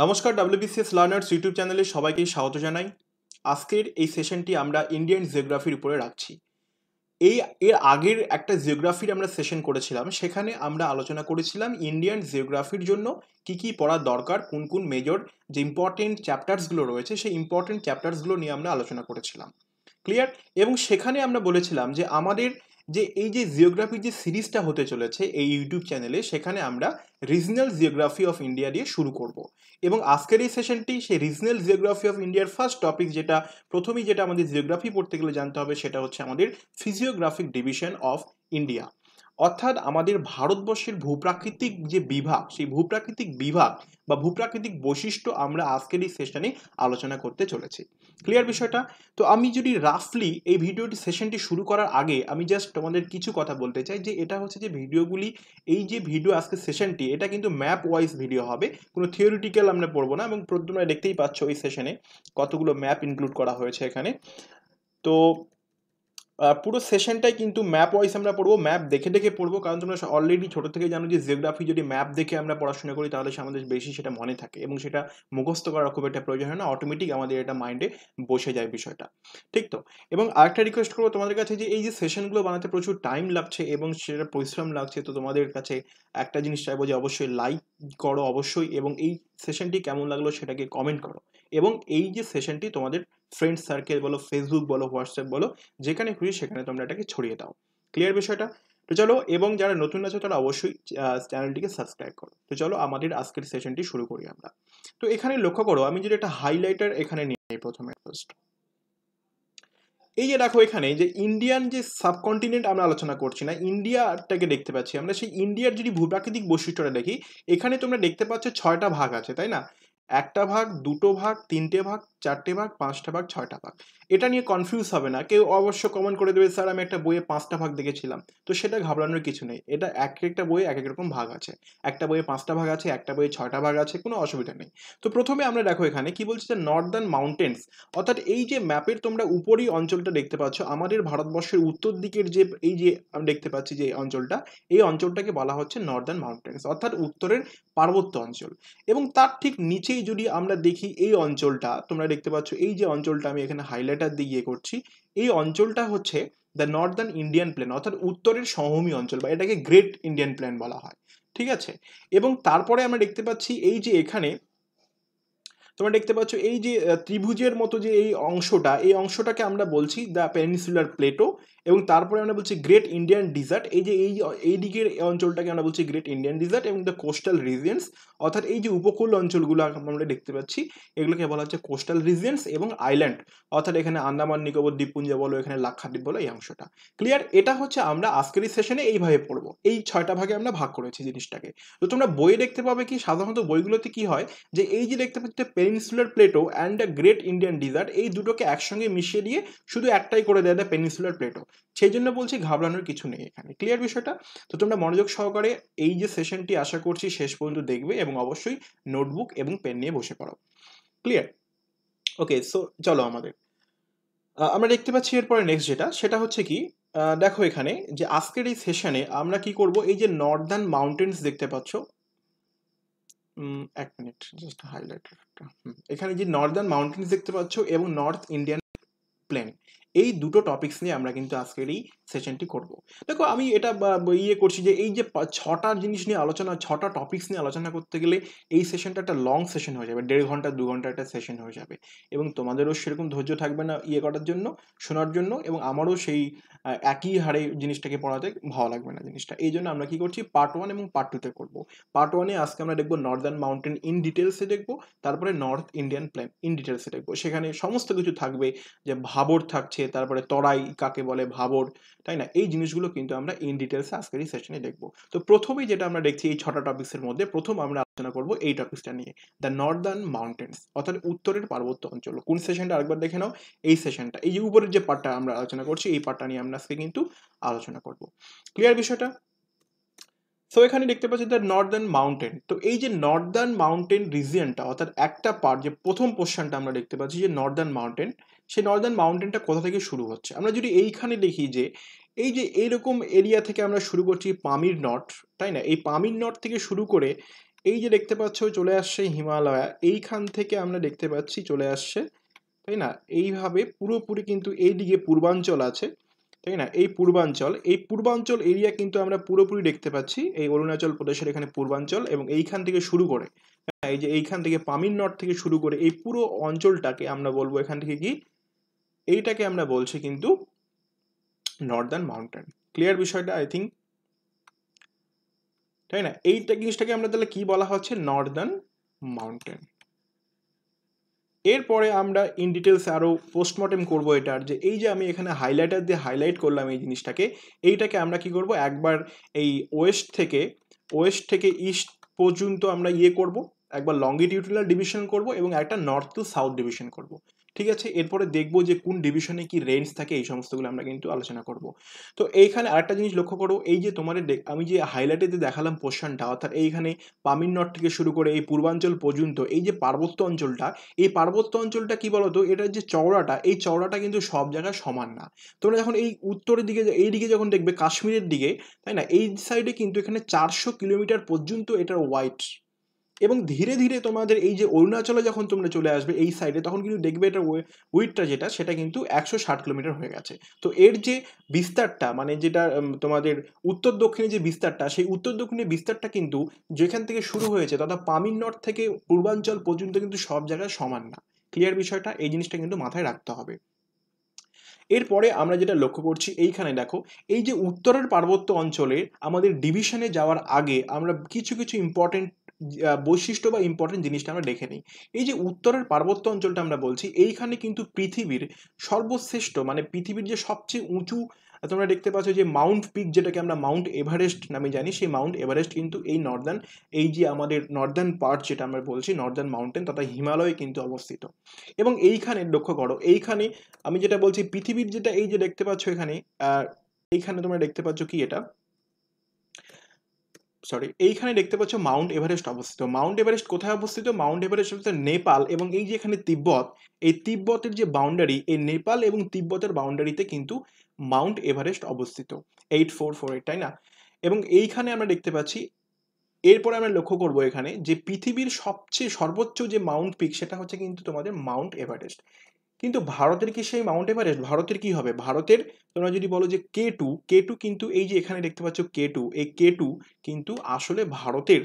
নমস্কার WBCS learners YouTube চ্যানেলে সবাইকে স্বাগত জানাই। আজকের এই সেশনটি আমরা ইন্ডিয়ান জিওগ্রাফির উপরে রাখছি। এর আগের একটা জিওগ্রাফির আমরা সেশন করেছিলাম, সেখানে আমরা আলোচনা করেছিলাম ইন্ডিয়ান জিওগ্রাফির জন্য কি কি পড়া দরকার, কোন কোন মেজর যে ইম্পর্টেন্ট চ্যাপ্টার্সগুলো রয়েছে সেই ইম্পর্টেন্ট চ্যাপ্টার্সগুলো নিয়ে আমরা আলোচনা করেছিলাম। ক্লিয়ার? এবং সেখানে আমরা বলেছিলাম যে আমাদের যে এই যে জিওগ্রাফির যে সিরিজটা হতে চলেছে এই ইউটিউব চ্যানেলে, সেখানে আমরা রিজনাল জিওগ্রাফি অফ ইন্ডিয়া দিয়ে শুরু করব। এবং আজকের এই সেশনটি সেই রিজনাল জিওগ্রাফি অফ ইন্ডিয়ার ফার্স্ট টপিক, যেটা আমাদের জিওগ্রাফি পড়তে গেলে জানতে হবে, সেটা হচ্ছে আমাদের ফিজিওগ্রাফিক ডিভিশন অফ ইন্ডিয়া। অর্থাৎ আমাদের ভারতবর্ষের ভূপ্রাকৃতিক যে বিভাগ, সেই ভূপ্রাকৃতিক বিভাগ বা ভূপ্রাকৃতিক বৈশিষ্ট্য আমরা আজকের এই সেশনে আলোচনা করতে চলেছি। ক্লিয়ার বিষয়টা? তো আমি যদি রাফলি এই ভিডিওটি সেশনটি শুরু করার আগে আমি জাস্ট তোমাদের কিছু কথা বলতে চাই, যে এটা হচ্ছে যে ভিডিওগুলি, এই যে ভিডিও আজকের সেশনটি, এটা কিন্তু ম্যাপ ওয়াইজ ভিডিও হবে, কোনো থিওরিটিক্যাল আমরা পড়বো না। এবং তোমরা দেখতেই পাচ্ছ এই সেশনে কতগুলো ম্যাপ ইনক্লুড করা হয়েছে এখানে। তো পুরো সেশনটাই কিন্তু ম্যাপ ওয়াইজ আমরা পড়বো, ম্যাপ দেখে দেখে পড়বো, কারণ তোমরা অলরেডি ছোটো থেকে জানো যে জিওগ্রাফি যদি ম্যাপ দেখে আমরা পড়াশোনা করি তাহলে আমাদের বেশি সেটা মনে থাকে এবং সেটা মুখস্থ করার খুব একটা প্রয়োজন হয় না, অটোমেটিক আমাদের এটা মাইন্ডে বসে যায় বিষয়টা। ঠিক তো? এবং আরেকটা রিকোয়েস্ট করবো তোমাদের কাছে, যে এই যে সেশনগুলো বানাতে প্রচুর টাইম লাগছে এবং সেটা পরিশ্রম লাগছে, তো তোমাদের কাছে একটা জিনিস চাইবো যে অবশ্যই লাইক করো অবশ্যই, এবং এই সেশনটি কেমন লাগলো সেটাকে কমেন্ট করো। এবং এই যে সেশনটি তোমাদের ফ্রেন্ড সার্কেল বলো, ফেসবুক বলো, হোয়াটসঅ্যাপ বলো, যেখানে খুশি সেখানে তোমরা এটাকে ছড়িয়ে দাও। ক্লিয়ার বিষয়টা? তো চলো, এবং যারা নতুন আছো তারা অবশ্যই চ্যানেলটিকে সাবস্ক্রাইব করো। তো চলো আমাদের আজকের সেশনটি শুরু করি আমরা। তো এখানে লক্ষ্য করো, আমি যদি একটা হাইলাইটার এখানে নিয়ে প্রথমে ফার্স্ট, এই যে দেখো এখানে যে ইন্ডিয়ান যে সাবকন্টিনেন্ট আমরা আলোচনা করছি না, ইন্ডিয়াটাকে দেখতে পাচ্ছি আমরা। সেই ইন্ডিয়ার যদি ভূপ্রাকৃতিক বৈশিষ্ট্যটা দেখি, এখানে তোমরা দেখতে পাচ্ছ 6টা ভাগ আছে, তাই না? একটা ভাগ, দুটো ভাগ, তিনটে ভাগ, চারটে ভাগ, পাঁচটা ভাগ, 6টা ভাগ। এটা নিয়ে কনফিউজ হবে না কেউ, অবশ্য কমেন্ট করে দেবে স্যার আমি একটা বইয়ে 5টা ভাগ দেখেছিলাম। তো সেটা ঘাবড়ানোর কিছু নেই, এটা এক একটা বইয়ে এক এক রকম ভাগ আছে। একটা বইয়ে 5টা ভাগ আছে, একটা বইয়ে 6টা ভাগ আছে, কোনো অসুবিধা নেই। তো প্রথমে আমরা দেখো এখানে কি বলছে, যে নর্দার্ন মাউন্টেন্স, অর্থাৎ এই যে ম্যাপের তোমরা উপরই অঞ্চলটা দেখতে পাচ্ছ, আমাদের ভারতবর্ষের উত্তর দিকের যে এই যে আমি দেখতে পাচ্ছি যে অঞ্চলটা, এই অঞ্চলটাকে বলা হচ্ছে নর্দার্ন মাউন্টেন্স, অর্থাৎ উত্তরের পার্বত্য অঞ্চল। এবং তার ঠিক নিচেই যদি আমরা দেখি এই অঞ্চলটা, তোমরা দেখতে পাচ্ছ এই যে অঞ্চলটা আমি এখানে হাইলাইটার দিয়ে ইয়ে করছি, এই অঞ্চলটা হচ্ছে দ্য নর্দার্ন ইন্ডিয়ান প্লেন, অর্থাৎ উত্তরের সমভূমি অঞ্চল, বা এটাকে গ্রেট ইন্ডিয়ান প্লেন বলা হয়। ঠিক আছে? এবং তারপরে আমরা দেখতে পাচ্ছি এই যে এখানে তোমরা দেখতে পাচ্ছ এই যে ত্রিভুজের মতো যে এই অংশটা, এই অংশটাকে আমরা বলছি দ্য পেনিনসুলার প্লেটো। এবং তারপরে আমরা বলছি গ্রেট ইন্ডিয়ান ডিজার্ট, এই যে এই দিকের অঞ্চলটাকে আমরা বলছি গ্রেট ইন্ডিয়ান ডিজার্ট। এবং দ্য কোস্টাল রিজিয়ন্স, অর্থাৎ এই যে উপকূল অঞ্চলগুলো আমরা দেখতে পাচ্ছি, এগুলোকে বলা হচ্ছে কোস্টাল রিজিয়ন্স এবং আইল্যান্ড, অর্থাৎ এখানে আন্দামান নিকোবর দ্বীপপুঞ্জ বলো, এখানে লাক্ষাদ্বীপ বলো, এই অংশটা। ক্লিয়ার? এটা হচ্ছে আমরা আজকের এই সেশনে এইভাবে পড়বো, এই 6টা ভাগে আমরা ভাগ করেছি জিনিসটাকে। তো তোমরা বইয়ে দেখতে পাবে কি, সাধারণত বইগুলোতে কি হয়, যে এই যে দেখতে পাচ্ছ peninsular plateau and the great Indian desert, এই দুটোকে একসঙ্গে মিশিয়ে দিয়ে শুধু একটাই করে দেয়, দ্য পেনিনসুলার প্লেটো। সেই জন্য বলছি ঘাবড়ানোর কিছু নেই এখানে। ক্লিয়ার বিষয়টা? তো তোমরা মনোযোগ সহকারে এই যে সেশনটি আশা করছি শেষ পর্যন্ত দেখবে, এবং অবশ্যই নোটবুক এবং পেন নিয়ে বসে পড়ো। ক্লিয়ার? ওকে, সো চলো আমরা দেখতে পাচ্ছি এরপরে নেক্সট সেটা হচ্ছে কি, দেখো এখানে যে আজকের এই সেশনে আমরা কি করব, এই যে নর্দার্ন মাউন্টেন্স দেখতে পাচ্ছ, এক মিনিট জাস্ট হাইলাইটারটা, এখানে যে নর্দার্ন মাউন্টেন্স দেখতে পাচ্ছ এবং নর্থ ইন্ডিয়ান প্লেন, এই দুটো টপিকস নিয়ে আমরা কিন্তু আজকের এই সেশনটি করব। দেখো আমি এটা ইয়ে করছি যে এই যে 6টা জিনিস নিয়ে আলোচনা, 6টা টপিকস নিয়ে আলোচনা করতে গেলে এই সেশনটা একটা লং সেশন হয়ে যাবে, 1.5 ঘন্টা 2 ঘন্টা একটা সেশন হয়ে যাবে। এবং তোমাদেরও সেরকম ধৈর্য থাকবে না ইয়ে করার জন্য, শোনার জন্য, এবং আমারও সেই একই হারে জিনিসটাকে পড়াতে ভালো লাগবে না জিনিসটা। এই জন্য আমরা কি করছি, পার্ট 1 এবং পার্ট 2তে করবো। পার্ট 1-এ আজকে আমরা দেখবো নর্দার্ন মাউন্টেন ইন ডিটেলসে দেখবো, তারপরে নর্থ ইন্ডিয়ান প্লেন ইন ডিটেলসে দেখবো। সেখানে সমস্ত কিছু থাকবে, যে ভাবর থাকছে, তারপরে তরাই কাকে বলে, ভাবর, তাই না? এই জিনিসগুলো কিন্তু আমরা ইন ডিটেলসে আজকের এই সেশনে দেখবো। তো প্রথমেই যেটা আমরা দেখছি, এই 6টা টপিক্সের মধ্যে প্রথম আমরা আলোচনা করবো এই টপিকসটা নিয়ে, দ্য নর্দার্ন মাউন্টেন্স, অর্থাৎ উত্তরের পার্বত্য অঞ্চল। কোন সেশনটা আরেকবার দেখে নাও, এই সেশনটা, এই যে উপরের যে পার্টটা আমরা আলোচনা করছি, এই পার্টটা নিয়ে আমরা আজকে কিন্তু আলোচনা করবো। ক্লিয়ার বিষয়টা? সো এখানে দেখতে পাচ্ছি দ্য নর্দার্ন মাউন্টেন। তো এই যে নর্দার্ন মাউন্টেন রিজিয়নটা, অর্থাৎ একটা পার্ট, যে প্রথম পোর্শনটা আমরা দেখতে পাচ্ছি যে নর্দার্ন মাউন্টেন, সেই নর্দার্ন মাউন্টেনটা কোথা থেকে শুরু হচ্ছে। আমরা যদি এইখানে দেখি যে এই যে এইরকম এরিয়া থেকে আমরা শুরু করছি পামির নট, তাই না? এই পামির নট থেকে শুরু করে এই যে দেখতে পাচ্ছ চলে আসছে হিমালয়া, এইখান থেকে আমরা দেখতে পাচ্ছি চলে আসছে, তাই না? এইভাবে পুরোপুরি কিন্তু এইদিকে পূর্বাঞ্চল আছে, তাই না? এই পূর্বাঞ্চল এরিয়া কিন্তু আমরা পুরোপুরি দেখতে পাচ্ছি, এই অরুণাচল প্রদেশের এখানে পূর্বাঞ্চল, এবং এইখান থেকে শুরু করে, হ্যাঁ, এই যে এইখান থেকে পামির নট থেকে শুরু করে এই পুরো অঞ্চলটাকে আমরা বলবো এখান থেকে কি, এইটাকে আমরা বলছি কিন্তু নর্দার্ন মাউন্টেন। ক্লিয়ার বিষয়টা আই থিঙ্ক, তাই না? এইটা জিনিসটাকে আমরা তাহলে কি বলা হচ্ছে, নর্দার্ন মাউন্টেন। এরপরে আমরা ইন ডিটেলস আরো পোস্টমর্টেম করবো এটার, যে এই যে আমি এখানে হাইলাইটার দিয়ে হাইলাইট করলাম এই জিনিসটাকে, এইটাকে আমরা কি করব, একবার এই ওয়েস্ট থেকে ইস্ট পর্যন্ত আমরা ইয়ে করব, একবার লঙ্গিটিউডিনাল ডিভিশন করব এবং একটা নর্থ টু সাউথ ডিভিশন করব। ঠিক আছে, এরপরে দেখবো যে কোন ডিভিশনে কি রেঞ্জ থাকে, এই সমস্তগুলো আমরা কিন্তু আলোচনা করব। তো এইখানে আরেকটা জিনিস লক্ষ্য করো, এই যে তোমাদের আমি যে হাইলাইটে দেখালাম পোর্শনটা, অর্থাৎ এইখানে পামির নট থেকে শুরু করে এই পূর্বাঞ্চল পর্যন্ত এই যে পার্বত্য অঞ্চলটা, এই পার্বত্য অঞ্চলটা কি বলতো, এটার যে চওড়াটা, এই চওড়াটা কিন্তু সব জায়গায় সমান না। তোমরা যখন এই উত্তরের দিকে, এই দিকে যখন দেখবে কাশ্মীরের দিকে, তাই না, এই সাইডে কিন্তু এখানে 400 কিলোমিটার পর্যন্ত এটার ওয়াইড, এবং ধীরে ধীরে তোমাদের এই যে অরুণাচলে যখন তোমরা চলে আসবে এই সাইডে, তখন কিন্তু দেখবে এটার উইডটা যেটা, সেটা কিন্তু 160 কিলোমিটার হয়ে গেছে। তো এর যে বিস্তারটা, মানে যেটা তোমাদের উত্তর দক্ষিণে যে বিস্তারটা, সেই উত্তর দক্ষিণে বিস্তারটা কিন্তু যেখান থেকে শুরু হয়েছে, তথা পামির নট থেকে পূর্বাঞ্চল পর্যন্ত কিন্তু সব জায়গায় সমান না। ক্লিয়ার বিষয়টা, এই জিনিসটা কিন্তু মাথায় রাখতে হবে। এরপরে আমরা যেটা লক্ষ্য করছি, এইখানে দেখো, এই যে উত্তরের পার্বত্য অঞ্চলে আমাদের ডিভিশনে যাওয়ার আগে আমরা কিছু কিছু ইম্পর্টেন্ট বৈশিষ্ট্য বা ইম্পর্টেন্ট জিনিসটা আমরা দেখে নিই। এই যে উত্তরের পার্বত্য অঞ্চলটা আমরা বলছি, এইখানে কিন্তু পৃথিবীর সর্বশ্রেষ্ঠ, মানে পৃথিবীর যে সবচেয়ে উঁচু, তোমরা দেখতে পাচ্ছ যে মাউন্ট পিক, যেটাকে আমরা মাউন্ট এভারেস্ট নামে জানি, সেই মাউন্ট এভারেস্ট কিন্তু এই নর্দার্ন, এই যে আমাদের নর্দার্ন পার্ট যেটা আমরা বলছি নর্দার্ন মাউন্টেন তথা হিমালয়ে কিন্তু অবস্থিত। এবং এইখানে লক্ষ্য করো, এইখানে আমি যেটা বলছি পৃথিবীর যেটা, এই যে দেখতে পাচ্ছ এখানে, এইখানে তোমরা দেখতে পাচ্ছ কি এটা, সরি, এইখানে দেখতে পাচ্ছ মাউন্ট এভারেস্ট অবস্থিত। মাউন্ট এভারেস্ট কোথায় অবস্থিত? মাউন্ট এভারেস্ট হচ্ছে নেপাল, এবং এই যে এখানে তিব্বত, এই তিব্বতের যে বাউন্ডারি, এই নেপাল এবং তিব্বতের বাউন্ডারিতে কিন্তু মাউন্ট এভারেস্ট অবস্থিত, 8448, তাই না? এবং এইখানে আমরা দেখতে পাচ্ছি, এরপরে আমরা লক্ষ্য করবো এখানে যে পৃথিবীর সবচেয়ে সর্বোচ্চ যে মাউন্ট পিক, সেটা হচ্ছে কিন্তু তোমাদের মাউন্ট এভারেস্ট। কিন্তু ভারতের কি সেই মাউন্ট এভারেস্ট? ভারতের কি হবে? ভারতের, তোমরা যদি বলো যে কে টু কিন্তু এই যে এখানে দেখতে পাচ্ছ কে টু, এই কে টু কিন্তু আসলে ভারতের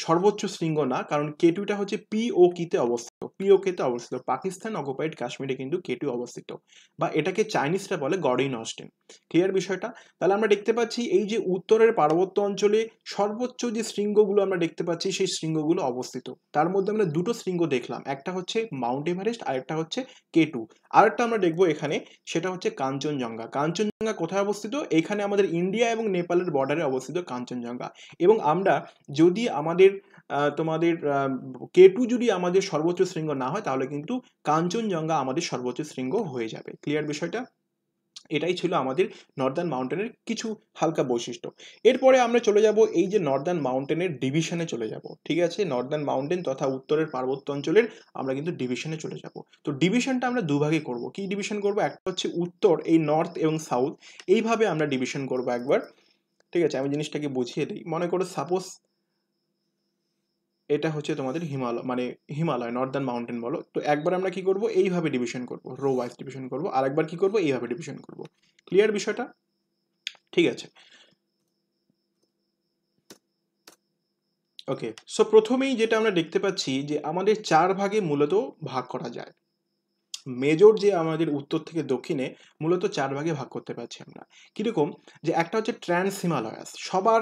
সর্বোচ্চ শৃঙ্গ না, কারণ কে টুটা হচ্ছে পিওকিতে অবস্থিত, পাকিস্তান অকুপাইড কাশ্মীরে কিন্তু কে টু অবস্থিত, বা এটাকে চাইনিজরা বলে গডিন অস্টেন। ক্লিয়ার বিষয়টা? তাহলে আমরা দেখতে পাচ্ছি এই যে উত্তরের পার্বত্য অঞ্চলে সর্বোচ্চ যে শৃঙ্গগুলো আমরা দেখতে পাচ্ছি, সেই শৃঙ্গগুলো অবস্থিত। তার মধ্যে আমরা দুটো শৃঙ্গ দেখলাম, একটা হচ্ছে মাউন্ট এভারেস্ট, আর একটা হচ্ছে কে টু। আরেকটা আমরা দেখবো এখানে, সেটা হচ্ছে কাঞ্চনজঙ্ঘা। কাঞ্চনজঙ্ঘা কোথায় অবস্থিত? এখানে আমাদের ইন্ডিয়া এবং নেপালের বর্ডারে অবস্থিত কাঞ্চনজঙ্ঘা। এবং আমরা যদি আমাদের তোমাদের কে টু যদি আমাদের সর্বোচ্চ শৃঙ্গ না হয়, তাহলে কিন্তু কাঞ্চনজঙ্ঘা আমাদের সর্বোচ্চ শৃঙ্গ হয়ে যাবে। ক্লিয়ার বিষয়টা? এটাই ছিল আমাদের নর্দার্ন মাউন্টেনের কিছু হালকা বৈশিষ্ট্য। এরপরে আমরা চলে যাব এই যে নর্দার্ন মাউন্টেনের ডিভিশনে চলে যাব। ঠিক আছে, নর্দার্ন মাউন্টেন তথা উত্তরের পার্বত্য অঞ্চলের আমরা কিন্তু ডিভিশনে চলে যাব। তো ডিভিশনটা আমরা দুভাগে করব। কি ডিভিশন করব? একটা হচ্ছে উত্তর, এই নর্থ এবং সাউথ, এইভাবে আমরা ডিভিশন করব একবার। ঠিক আছে, আমি জিনিসটাকে বুঝিয়ে দিই। মনে করো সাপোজ এটা হচ্ছে তোমাদের হিমালয় নর্দার্ন মাউন্টেন বলো, তো একবার আমরা কি করব, এইভাবে ডিভিশন করব, রো ওয়াইজ ডিভিশন করব, আর একবার কি করব, এইভাবে ডিভিশন করব। ক্লিয়ার বিষয়টা? ঠিক আছে, ওকে। সো প্রথমেই যেটা আমরা দেখতে পাচ্ছি যে আমাদের 4 ভাগে মূলত ভাগ করা যায়। মেজর যে আমাদের উত্তর থেকে দক্ষিণে মূলত 4 ভাগে ভাগ করতে পারছি আমরা। কিরকম? যে একটা হচ্ছে ট্রান্স হিমালয়াস, সবার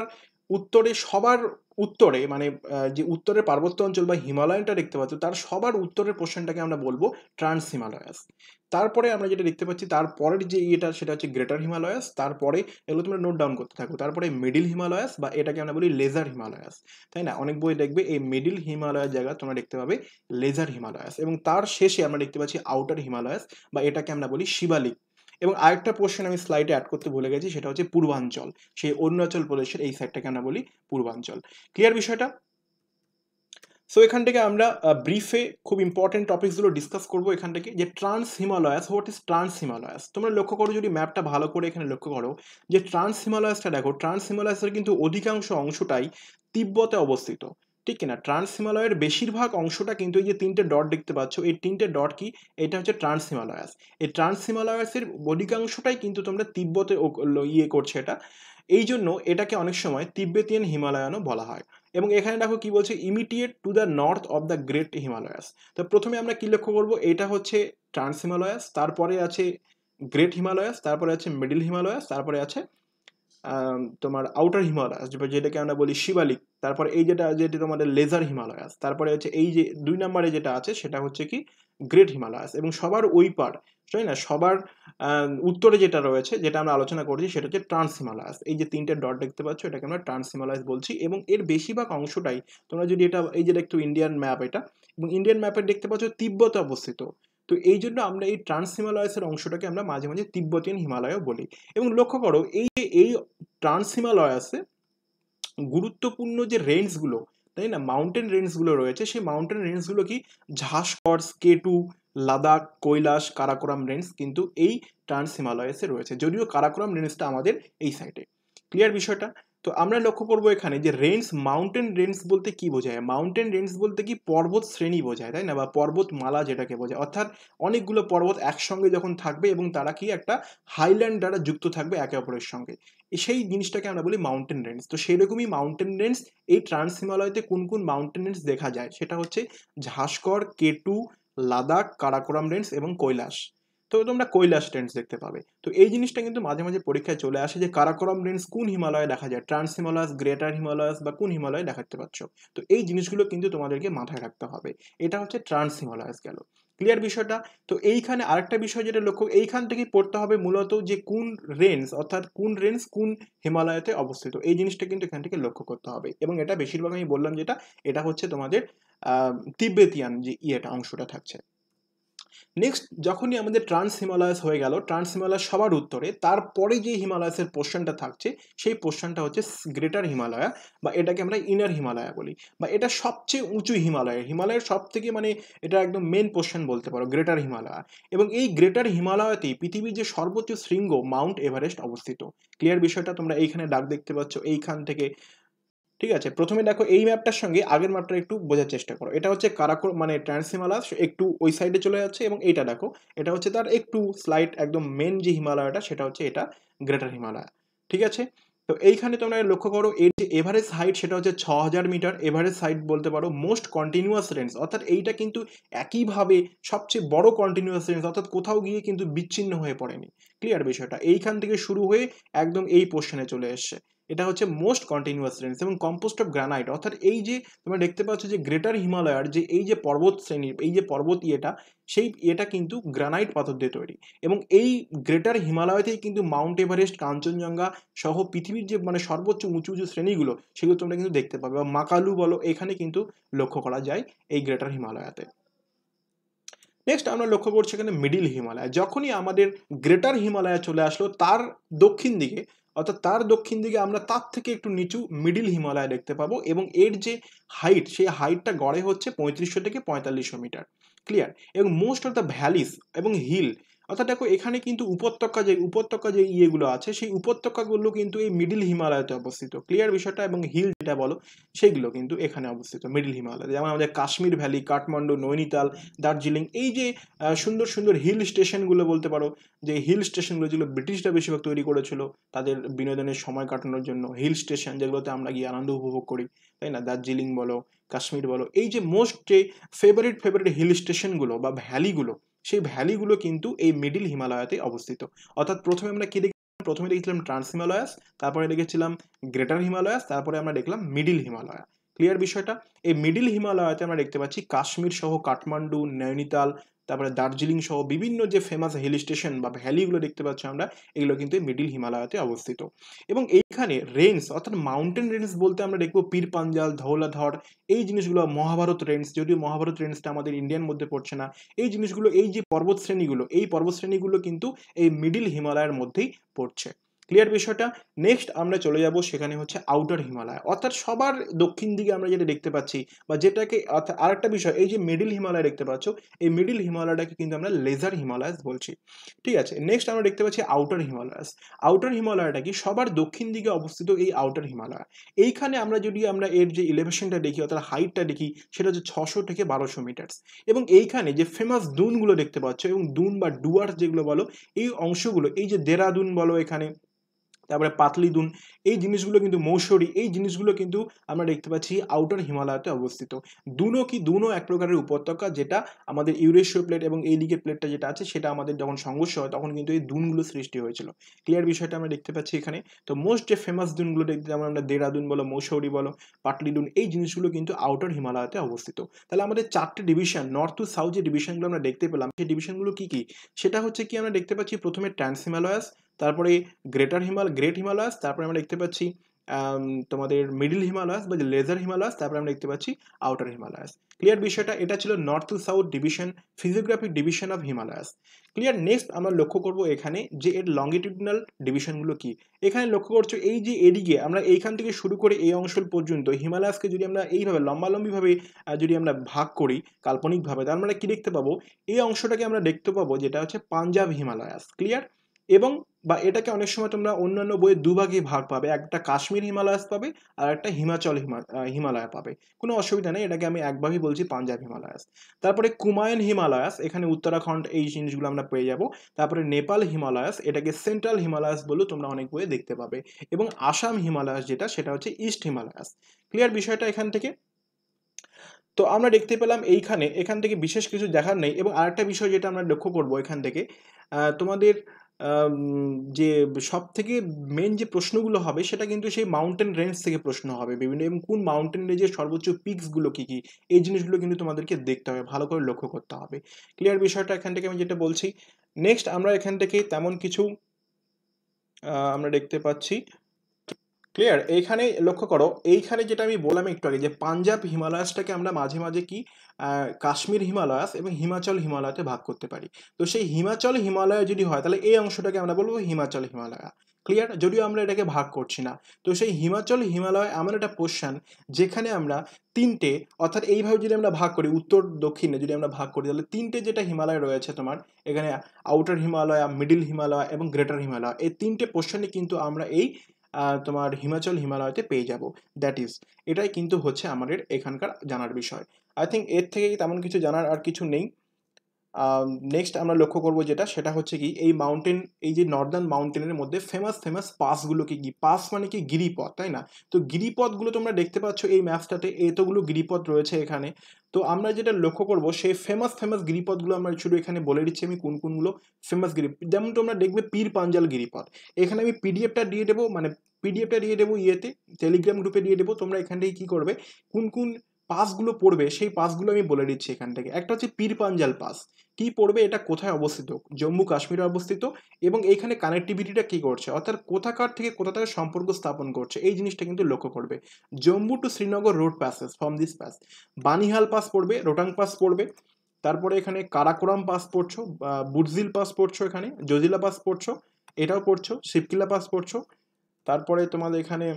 উত্তরে, মানে যে উত্তরের পার্বত্য অঞ্চল বা হিমালয়ানটা দেখতে পাচ্ছ, তার সবার উত্তরের পোর্শনটাকে আমরা বলবো ট্রান্স হিমালয়াস। তারপরে আমরা যেটা দেখতে পাচ্ছি, তারপরের যে ইয়েটা, সেটা হচ্ছে গ্রেটার হিমালয়াস। তারপরে এগুলো তোমরা নোট ডাউন করতে থাকো। তারপরে মিডিল হিমালয়াস, বা এটাকে আমরা বলি লেজার হিমালয়াস, তাই না? অনেক বই দেখবে এই মিডিল হিমালয়ের জায়গা তোমরা দেখতে পাবে লেজার হিমালয়াস, এবং তার শেষে আমরা দেখতে পাচ্ছি আউটার হিমালয়াস, বা এটাকে আমরা বলি শিবালিক। এবং আরেকটা পোর্শন আমি স্লাইডে অ্যাড করতে ভুলে গেছি, সেটা হচ্ছে পূর্বাঞ্চল, সেই অরুণাচল প্রদেশের এই সাইডটাকে আমরা বলি পূর্বাঞ্চল। ক্লিয়ার বিষয়টা? সো এখান থেকে আমরা ব্রিফে খুব ইম্পর্টেন্ট টপিকসগুলো ডিসকাস করবো এখান থেকে, যে trans Himalayas, what is trans Himalayas. তোমরা লক্ষ্য করো, যদি ম্যাপটা ভালো করে এখানে লক্ষ্য করো, যে ট্রান্স হিমালয়াসটা দেখো, ট্রান্স হিমালয়াসের কিন্তু অধিকাংশ অংশটাই তিব্বতে অবস্থিত, ঠিক কিনা? ট্রান্স হিমালয়ের বেশিরভাগ অংশটা কিন্তু এই যে 3টে ডট দেখতে পাচ্ছ, এই 3টে ডট কি, এটা হচ্ছে ট্রান্স হিমালয়াস। এই ট্রান্স হিমালয়াসের অধিকাংশটাই কিন্তু তোমরা তিব্বতে ইয়ে করছে এটা, এই জন্য এটাকে অনেক সময় তিব্বেতিয়ান হিমালয়ানও বলা হয়। এবং এখানে দেখো কি বলছে, immediate to the north of the great Himalayas. তো প্রথমে আমরা কি লক্ষ্য করবো, এটা হচ্ছে ট্রান্স হিমালয়াস, তারপরে আছে গ্রেট হিমালয়াস, তারপরে আছে মিডল হিমালয়াস, তারপরে আছে তোমার আউটার হিমালয়াস, যেটাকে আমরা বলি শিবালিক, তারপরে এই যেটা তোমাদের লেজার হিমালয়াস, তারপরে হচ্ছে এই যে 2 নম্বরে যেটা আছে সেটা হচ্ছে কি গ্রেট হিমালয়াস। এবং সবার ওই পার, তাই না, সবার উত্তরে যেটা রয়েছে, যেটা আমরা আলোচনা করছি, সেটা হচ্ছে ট্রান্স হিমালয়াস। এই যে 3টে ডট দেখতে পাচ্ছ, এটাকে আমরা ট্রান্স হিমালয়াস বলছি। এবং এর বেশিরভাগ অংশটাই তোমরা যদি এটা, এই যে একটু ইন্ডিয়ান ম্যাপ এটা, এবং ইন্ডিয়ান ম্যাপে দেখতে পাচ্ছ তিব্বতে অবস্থিত। তো এই জন্য আমরা এই ট্রান্স হিমালয়াসের অংশটাকে আমরা মাঝে মাঝে তিব্বতিয়ান হিমালয়ও বলি। এবং লক্ষ্য করো, এই ট্রান্স হিমালয়াসে গুরুত্বপূর্ণ যে রেঞ্জগুলো, তাই না, মাউন্টেন রেঞ্জগুলো রয়েছে, সেই মাউন্টেন রেঞ্জগুলো কি, ঝাসকর, স্কেটু, লাদাখ, কৈলাস, কারাকোরাম রেঞ্জ কিন্তু এই ট্রান্স হিমালয়াসে রয়েছে, যদিও কারাকোরাম রেঞ্জটা আমাদের এই সাইডে। ক্লিয়ার বিষয়টা? তো আমরা লক্ষ্য করবো এখানে যে রেঞ্জ, মাউন্টেন রেঞ্জ বলতে কি বোঝায়? মাউন্টেন রেঞ্জ বলতে কি পর্বত শ্রেণী বোঝায়, তাই না, বা পর্বতমালা যেটাকে বোঝায়, অর্থাৎ অনেকগুলো পর্বত একসঙ্গে যখন থাকবে এবং তারা কি একটা হাইল্যান্ড দ্বারা যুক্ত থাকবে একে অপরের সঙ্গে, সেই জিনিসটাকে আমরা বলি মাউন্টেন রেঞ্জ। তো সেইরকমই মাউন্টেন রেঞ্জ, এই ট্রান্স হিমালয়তে কোন কোন মাউন্টেন রেঞ্জ দেখা যায়, সেটা হচ্ছে ঝাসকর, কেটু, লাদাখ, কারাকোরাম রেঞ্জ এবং কৈলাস। তো তোমরা কৈলাস রেঞ্জ দেখতে পাবে। তো এই জিনিসটা কিন্তু মাঝে মাঝে পরীক্ষায় চলে আসে যে কারাকোরাম রেঞ্জ কোন হিমালয়ে দেখা যায়, ট্রান্স হিমালয়াস, গ্রেটার হিমালয়াস, বা কোন হিমালয়ে দেখাতে পাচ্ছ। তো এই জিনিসগুলো কিন্তু তোমাদেরকে মাথায় রাখতে হবে। এটা হচ্ছে ট্রান্স হিমালয়াস গেল। ক্লিয়ার বিষয়টা? তো এইখানে আরেকটা বিষয় যেটা লক্ষ্য, এইখান থেকেই পড়তে হবে মূলত যে কোন রেঞ্জ, অর্থাৎ কোন রেঞ্জ কোন হিমালয়তে অবস্থিত, এই জিনিসটা কিন্তু এখান থেকে লক্ষ্য করতে হবে। এবং এটা বেশিরভাগ আমি বললাম যেটা, এটা হচ্ছে তোমাদের তিব্বেতিয়ান যে ইয়েটা অংশটা থাকছে। নেক্সট, যখনই আমাদের ট্রান্স হিমালয়াস হয়ে গেল, ট্রান্স হিমালয়াস সবার উত্তরে, তারপরে যে হিমালয়াসের পোর্শনটা থাকছে, সেই পোর্শনটা হচ্ছে গ্রেটার হিমালয়া, বা এটাকে আমরা ইনার হিমালয়া বলি, বা এটা সবচেয়ে উঁচু হিমালয়ের সব থেকে, মানে এটা একদম মেন পোর্শন বলতে পারো, গ্রেটার হিমালয়া। এবং এই গ্রেটার হিমালয়াতেই পৃথিবীর যে সর্বোচ্চ শৃঙ্গ মাউন্ট এভারেস্ট অবস্থিত। ক্লিয়ার বিষয়টা? তোমরা এইখানে দাগ দেখতে পাচ্ছ, এইখান থেকে, ঠিক আছে। প্রথমে দেখো এই ম্যাপটার সঙ্গে আগের ম্যাপটা একটু বোঝার চেষ্টা করো। এটা হচ্ছে মানে ট্রান্স হিমালয়াস, একটু ওই সাইডে চলে যাচ্ছে, এবং এইটা দেখো, এটা হচ্ছে তার একটু স্লাইড, একদম মেন যে হিমালয়টা সেটা হচ্ছে এটা গ্রেটার হিমালয়, ঠিক আছে। তো এইখানে তোমরা লক্ষ্য করো, এর যে এভারেজ হাইট সেটা হচ্ছে 6000 মিটার, এভারেজ হাইট বলতে পারো, মোস্ট কন্টিনিউয়াস রেঞ্জ, অর্থাৎ এইটা কিন্তু একইভাবে সবচেয়ে বড় কন্টিনিউয়াস রেঞ্জ, অর্থাৎ কোথাও গিয়ে কিন্তু বিচ্ছিন্ন হয়ে পড়েনি। ক্লিয়ার বিষয়টা? এইখান থেকে শুরু হয়ে একদম এই পোর্শনে চলে এসছে। এটা হচ্ছে মোস্ট কন্টিনিউয়াস রেঞ্জ, এবং কম্পোস্ট অফ গ্রানাইট, অর্থাৎ এই যে তোমরা দেখতে পাচ্ছ যে গ্রেটার হিমালয়ার যে এই যে পর্বত শ্রেণীর, এই যে পর্বত ইয়েটা, সেই এটা কিন্তু গ্রানাইট পাথর দিয়ে তৈরি। এবং এই গ্রেটার হিমালয়তেই কিন্তু মাউন্ট এভারেস্ট, কাঞ্চনজঙ্ঘা সহ পৃথিবীর যে মানে সর্বোচ্চ উঁচু উঁচু শ্রেণীগুলো, সেগুলো তোমরা কিন্তু দেখতে পাবে, বা মাকালু বলো, এখানে কিন্তু লক্ষ্য করা যায় এই গ্রেটার হিমালয়াতে। নেক্সট আমরা লক্ষ্য করছি এখানে মিডিল হিমালয়। যখনই আমাদের গ্রেটার হিমালয় চলে আসলো, তার দক্ষিণ দিকে, অর্থাৎ তার দক্ষিণ দিকে আমরা তার থেকে একটু নিচু মিডিল হিমালয় দেখতে পাবো, এবং এর যে হাইট, সেই হাইটটা গড়ে হচ্ছে 3500 থেকে 4500 মিটার। ক্লিয়ার? এবং মোস্ট অফ দ্য ভ্যালিস এবং হিল, অর্থাৎ দেখো এখানে কিন্তু উপত্যকা যে ইয়েগুলো আছে, সেই উপত্যকাগুলো কিন্তু এই মিডিল হিমালয়তে অবস্থিত। ক্লিয়ার বিষয়টা? এবং হিল যেটা বলো, সেগুলো কিন্তু এখানে অবস্থিত মিডিল হিমালয়, যেমন আমাদের কাশ্মীর ভ্যালি, কাঠমান্ডু, নৈনিতাল, দার্জিলিং, এই যে সুন্দর সুন্দর হিল স্টেশনগুলো বলতে পারো, যে হিল স্টেশনগুলো যেগুলো ব্রিটিশরা বেশিরভাগ তৈরি করেছিল তাদের বিনোদনের সময় কাটানোর জন্য, হিল স্টেশন যেগুলোতে আমরা গিয়ে আনন্দ উপভোগ করি, তাই না, দার্জিলিং বলো, কাশ্মীর বলো, এই যে মোস্ট যে ফেভারিট হিল স্টেশনগুলো বা ভ্যালিগুলো, সেই ভ্যালিগুলো কিন্তু এই মিডিল হিমালয়াতে অবস্থিত। অর্থাৎ প্রথমে আমরা কি দেখলাম? প্রথমে দেখছিলাম ট্রান্স হিমালয়াস, তারপরে দেখেছিলাম গ্রেটার হিমালয়াস, তারপরে আমরা দেখলাম মিডিল হিমালয়া। ক্লিয়ার বিষয়টা? এই মিডিল হিমালয়াতে আমরা দেখতে পাচ্ছি কাশ্মীর সহ কাঠমান্ডু, নৈনিতাল, তারপরে দার্জিলিং সহ বিভিন্ন যে ফেমাস হিল স্টেশন বা ভ্যালিগুলো দেখতে পাচ্ছি আমরা, এগুলো কিন্তু মিডিল হিমালয়াতে অবস্থিত। এবং এইখানে রেঞ্জ, অর্থাৎ মাউন্টেন রেঞ্জ বলতে আমরা দেখবো পীর পাঞ্জাল, ধৌলাধর, এই জিনিসগুলো, মহাভারত রেঞ্জ, যদিও মহাভারত রেঞ্জটা আমাদের ইন্ডিয়ার মধ্যে পড়ছে না, এই জিনিসগুলো, এই যে পর্বত শ্রেণীগুলো, এই পর্বত শ্রেণীগুলো কিন্তু এই মিডিল হিমালয়ের মধ্যেই পড়ছে। ক্লিয়ার বিষয়টা? নেক্সট আমরা চলে যাব সেখানে হচ্ছে আউটার হিমালয়, অর্থাৎ সবার দক্ষিণ দিকে আমরা যেটা দেখতে পাচ্ছি বা যেটাকে, অর্থাৎ আরেকটা বিষয়, এই যে মিডিল হিমালয় দেখতে পাচ্ছ, এই মিডিল হিমালয়টাকে কিন্তু আমরা লেজার হিমালয়াস বলছি। ঠিক আছে, নেক্সট আমরা দেখতে পাচ্ছি আউটার হিমালয়াস। আউটার হিমালয়টা কি সবার দক্ষিণ দিকে অবস্থিত এই আউটার হিমালয়। এইখানে আমরা এর যে ইলেভেশনটা দেখি অর্থাৎ হাইটটা দেখি সেটা হচ্ছে 600 থেকে 1200 মিটার। এবং এইখানে যে ফেমাস দুনগুলো দেখতে পাচ্ছ এবং দুন বা ডুয়ার্স যেগুলো বলো, এই অংশগুলো, এই যে দেরাদুন বলো এখানে, তারপরে পাতলি দুন, এই জিনিসগুলো কিন্তু মৌসুরি, এই জিনিসগুলো কিন্তু আমরা দেখতে পাচ্ছি আউটার হিমালয়তে অবস্থিত। দুনো এক প্রকারের উপত্যকা, যেটা আমাদের ইউরেশীয় প্লেট এবং এই দিকের প্লেটটা যেটা আছে সেটা আমাদের যখন সংঘর্ষ হয় তখন কিন্তু এই দুনগুলো সৃষ্টি হয়েছিল। ক্লিয়ার বিষয়টা আমরা দেখতে পাচ্ছি এখানে। তো মোস্ট যে ফেমাস দুনগুলো দেখতে, যেমন আমরা দেরাদুন বলো, মৌসুরি বলো, পাটলি দুন, এই জিনিসগুলো কিন্তু আউটার হিমালয়তে অবস্থিত। তাহলে আমাদের 4টে ডিভিশন, নর্থ টু সাউথ যে ডিভিশনগুলো আমরা দেখতে পেলাম, সেই ডিভিশনগুলো কি কি? সেটা হচ্ছে কি, আমরা দেখতে পাচ্ছি প্রথমে ট্রান্স হিমালয়াস, তারপরে গ্রেট হিমালয়াস, তারপরে আমরা দেখতে পাচ্ছি তোমাদের মিডল হিমালয়াস বা লেজার হিমালয়াস, তারপরে আমরা দেখতে পাচ্ছি আউটার হিমালয়াস। ক্লিয়ার বিষয়টা? এটা ছিল north two south division, physiographic division of Himalayas. Clear? Next আমরা লক্ষ্য করব এখানে যে এর লংগিটিউডিনাল ডিভিশনগুলো কি। এখানে লক্ষ্য করছো এই যে এদিকে আমরা এইখান থেকে শুরু করে এই অংশ পর্যন্ত হিমালয়াসকে যদি আমরা এইভাবে লম্বালম্বিভাবে যদি আমরা ভাগ করি কাল্পনিকভাবে, তার মানে কি দেখতে পাবো, এই অংশটাকে আমরা দেখতে পাবো যেটা হচ্ছে পাঞ্জাব হিমালয়াস। ক্লিয়ার? এবং বা এটাকে অনেক সময় তোমরা অন্যান্য বইয়ে দুভাগে ভাগ পাবে, একটা কাশ্মীর হিমালয়াস পাবে আর একটা হিমাচল হিমালয় পাবে। কোনো অসুবিধা নেই, এটাকে আমি একভাবেই বলছি পাঞ্জাব হিমালয়াস। তারপরে কুমায়ুন হিমালয়াস, এখানে উত্তরাখণ্ড, এই জিনিসগুলো আমরা পেয়ে যাব। তারপরে নেপাল হিমালয়াস, এটাকে সেন্ট্রাল হিমালয়াস বলেও তোমরা অনেক বইয়ে দেখতে পাবে। এবং আসাম হিমালয়াস যেটা, সেটা হচ্ছে ইস্ট হিমালয়াস। ক্লিয়ার বিষয়টা এখান থেকে? তো আমরা দেখতে পেলাম এখান থেকে বিশেষ কিছু দেখার নেই। এবং আরেকটা বিষয় যেটা আমরা লক্ষ্য করব এখান থেকে, তোমাদের যে সব থেকে মেন যে প্রশ্নগুলো হবে সেটা কিন্তু সেই মাউন্টেন রেঞ্জ থেকে প্রশ্ন হবে বিভিন্ন, এবং কোন মাউন্টেন রেঞ্জের সর্বোচ্চ পিকসগুলো কী কী, এই জিনিসগুলো কিন্তু তোমাদেরকে দেখতে হবে, ভালো করে লক্ষ্য করতে হবে। ক্লিয়ার বিষয়টা এখান থেকে আমি যেটা বলছি? নেক্সট আমরা এখান থেকে তেমন কিছু আমরা দেখতে পাচ্ছি। ক্লিয়ার? এইখানে লক্ষ্য করো, এইখানে যেটা আমি বললাম একটু আগে, যে পাঞ্জাব হিমালয়াসটাকে আমরা মাঝে মাঝে কি কাশ্মীর হিমালয়াস এবং হিমাচল হিমালয়তে ভাগ করতে পারি। তো সেই হিমাচল হিমালয় যদি হয় তাহলে এই অংশটাকে আমরা বলবো হিমাচল হিমালয়। ক্লিয়ার? যদিও আমরা এটাকে ভাগ করছি না। তো সেই হিমাচল হিমালয় এমন একটা পোর্শন যেখানে আমরা তিনটে, অর্থাৎ এইভাবে যদি আমরা ভাগ করি, উত্তর দক্ষিণে যদি আমরা ভাগ করি, তাহলে তিনটে যেটা হিমালয় রয়েছে তোমার এখানে, আউটার হিমালয়, মিডিল হিমালয় এবং গ্রেটার হিমালয়, এই তিনটে পোর্শনে কিন্তু আমরা এই তোমার হিমাচল হিমালয়তে পেয়ে যাব। এটাই কিন্তু হচ্ছে আমাদের এখানকার জানার বিষয়। আই থিঙ্ক এর থেকে তেমন কিছু জানার আর কিছু নেই। নেক্সট আমরা লক্ষ্য করব যেটা, সেটা হচ্ছে কি, এই যে নর্দার্ন মাউন্টেনের মধ্যে ফেমাস পাসগুলো কি কি। পাস মানে কি, গিরিপথ, তাই না? তো গিরিপথগুলো তোমরা দেখতে পাচ্ছ এই ম্যাপসটাতে, এতগুলো গিরিপথ রয়েছে এখানে। তো আমরা যেটা লক্ষ্য করব, সেই ফেমাস গিরিপথগুলো আমরা শুধু এখানে বলে দিচ্ছি আমি কোনগুলো ফেমাস গিরিপথ। যেমন তোমরা দেখবে পীর পাঞ্জাল গিরিপথ, এখানে আমি পিডিএফটা দিয়ে দেবো, মানে পিডিএফটা দিয়ে দেবো ইয়েতে, টেলিগ্রাম গ্রুপে দিয়ে দেবো। তোমরা এখান থেকে কী করবে, কোন পাসগুলো পড়বে সেই পাসগুলো আমি বলে দিচ্ছি এখান থেকে। একটা হচ্ছে পীর পাঞ্জাল পাস, কি পড়বে, এটা কোথায় অবস্থিত, জম্মু কাশ্মীরে অবস্থিত, এবং এইখানে কানেক্টিভিটিটা কি করছে, অর্থাৎ কোথাকার থেকে কোথাকার সম্পর্ক স্থাপন করছে, এই জিনিসটা কিন্তু লক্ষ্য করবে। Jammu to Srinagar road passes from this pass. Banihal pass পড়বে, রোটাং পাস পড়বে, তারপরে এখানে কারাকোরাম পাস পড়ছো, বুটজিল পাস পড়ছো, এখানে জজিলা পাস পড়ছো, এটাও পড়ছো, শিবকিলা পাস পড়ছো, তারপরে তোমাদের এখানে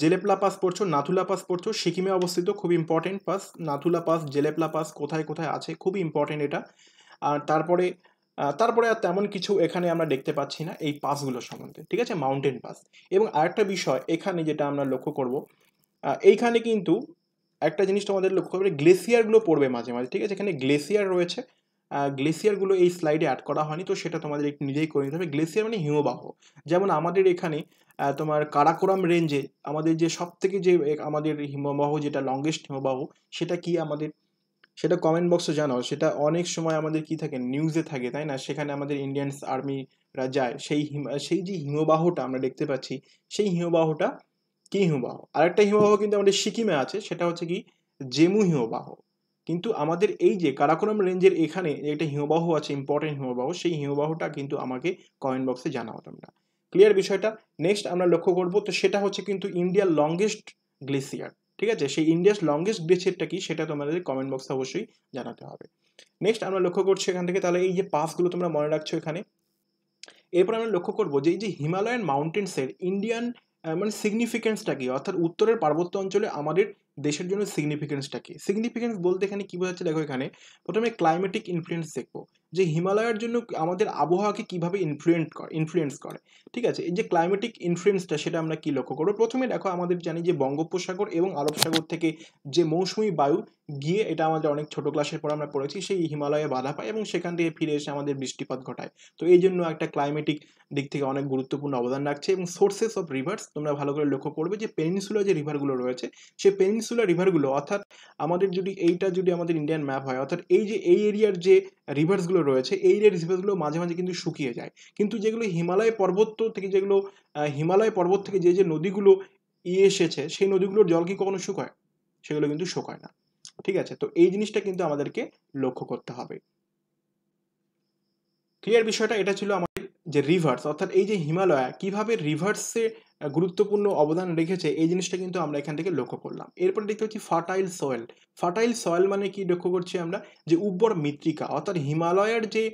জেলেপলা পাস পড়ছো, নাথুলা পাস পড়ছো, সিকিমে অবস্থিত, খুব important pass. Nathula pass, Jelepla pass কোথায় কোথায় আছে, খুবই ইম্পর্টেন্ট এটা। আর তারপরে আর তেমন কিছু এখানে আমরা দেখতে পাচ্ছি না এই পাসগুলোর সম্বন্ধে, ঠিক আছে, মাউন্টেন পাস। এবং আরেকটা বিষয় এখানে যেটা আমরা লক্ষ্য করব, এইখানে কিন্তু একটা জিনিস তোমাদের লক্ষ্য করবে, গ্লেসিয়ারগুলো পড়বে মাঝে মাঝে, ঠিক আছে, এখানে গ্লেসিয়ার রয়েছে। গ্লেসিয়ারগুলো এই স্লাইডে অ্যাড করা হয়নি, তো সেটা তোমাদের একটু নিজেই করে নিতে হবে। গ্লেসিয়ার মানে হিমবাহ। যেমন আমাদের এখানে তোমার কারাকোরাম রেঞ্জে আমাদের যে সব থেকে যে আমাদের হিমবাহ, যেটা লংগেস্ট হিমবাহ, সেটা কি আমাদের, সেটা কমেন্ট বক্সে জানাও। সেটা অনেক সময় আমাদের কি থাকে, নিউজে থাকে, তাই না? সেখানে আমাদের ইন্ডিয়ান আর্মিরা যায়, সেই যে হিমবাহটা আমরা দেখতে পাচ্ছি, সেই হিমবাহটা কি হিমবাহ? আরেকটা হিমবাহ কিন্তু আমাদের সিকিমে আছে, সেটা হচ্ছে কি, জেমু হিমবাহ। কিন্তু আমাদের এই যে কারাকোরাম রেঞ্জের এখানে একটা হিমবাহ আছে, ইম্পর্টেন্ট হিমবাহ, সেই হিমবাহটা কিন্তু আমাকে কমেন্ট বক্সে জানাও তোমরা। ক্লিয়ার বিষয়টা? নেক্সট আমরা লক্ষ্য করবো, তো সেটা হচ্ছে কিন্তু ইন্ডিয়ার লংগেস্ট গ্লেসিয়ার, ঠিক আছে? সেই ইন্ডিয়ার লংগেস্ট গ্লেসিয়ারটা কি, সেটা তোমাদের কমেন্ট বক্সে অবশ্যই জানাতে হবে। নেক্সট আমরা লক্ষ্য করছি এখান থেকে, তাহলে এই যে পাসগুলো তোমরা মনে রাখছো এখানে, এরপর আমরা লক্ষ্য করবো যে এই যে হিমালয়ান মাউন্টেন্সের ইন্ডিয়ান মানে সিগনিফিকেন্সটা কি, অর্থাৎ উত্তরের পার্বত্য অঞ্চলে আমাদের দেশের জন্য সিগনিফিকেন্সটা কি। সিগনিফিকেন্স বলতে এখানে কি বোঝাচ্ছে দেখো, এখানে প্রথমে ক্লাইমেটিক ইনফ্লুয়েন্স দেখবো, যে হিমালয়ের জন্য আমাদের আবহাওয়াকে কিভাবে ইনফ্লুয়েন্স করে। ঠিক আছে, এই যে ক্লাইমেটিক ইনফ্লুয়েন্সটা সেটা আমরা কি লক্ষ্য করবো। প্রথমে দেখো, আমাদের জানি যে বঙ্গোপসাগর এবং আরব সাগর থেকে যে মৌসুমী বায়ু গিয়ে, এটা আমাদের অনেক ছোট ক্লাসের পর আমরা পড়েছি, সেই হিমালয়ে বাধা পায় এবং সেখান থেকে ফিরে এসে আমাদের বৃষ্টিপাত ঘটায়। তো এই জন্য একটা ক্লাইমেটিক দিক থেকে অনেক গুরুত্বপূর্ণ অবদান রাখছে। এবং সোর্সেস অফ রিভার্স তোমরা ভালো করে লক্ষ্য করবে যে পেনিনসুলা যে রিভারগুলো রয়েছে, সেই পেনিনসুলা রিভারগুলো, অর্থাৎ আমাদের যদি আমাদের ইন্ডিয়ান ম্যাপ হয়, অর্থাৎ এই যে এই এরিয়ার যে রিভার্সগুলো রয়েছে, এই এরিয়ার রিভার্সগুলো মাঝে মাঝে কিন্তু শুকিয়ে যায়, কিন্তু যেগুলো হিমালয় পর্বত থেকে যে নদীগুলো এসেছে, সেই নদীগুলোর জল কি কখনো শুকায়? সেগুলো কিন্তু শুকায় না। ঠিক আছে, তো এই জিনিসটা কিন্তু আমাদেরকে লক্ষ্য করতে হবে। ক্লিয়ার বিষয়টা? এটা ছিল আমাদের যে রিভার্স, অর্থাৎ এই যে হিমালয় কিভাবে রিভার্সে গুরুত্বপূর্ণ অবদান রেখেছে, এই জিনিসটা কিন্তু আমরা এখান থেকে লক্ষ্য করলাম। এরপর দেখতে হচ্ছে ফার্টাইল সয়েল। ফার্টাইল সয়েল মানে কি লক্ষ্য করছি আমরা, যে উর্বর মৃত্তিকা, অর্থাৎ হিমালয়ের যে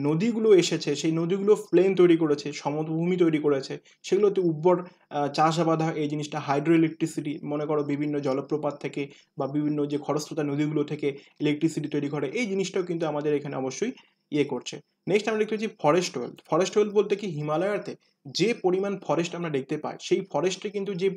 নদীগুলো এসেছে, সেই নদীগুলো প্লেন তৈরি করেছে, সমভূমি তৈরি করেছে, সেগুলোতে উর্বর চাষাবাদ হয়। এই জিনিসটা হাইড্রো ইলেকট্রিসিটি, মনে করো বিভিন্ন জলপ্রপাত থেকে বা বিভিন্ন যে খরস্রোতা নদীগুলো থেকে ইলেকট্রিসিটি তৈরি করে, এই জিনিসটাও কিন্তু আমাদের এখানে অবশ্যই করছে। নেক্সট আমরা দেখতে পাচ্ছি ফরেস্ট ওয়েলথ। ফরেস্ট ওয়েলথ বলতে কি, হিমালয়াতে যে পরিমাণ ফরেস্ট আমরা দেখতে পাই, সেই ফরেস্টে কিন্তু যে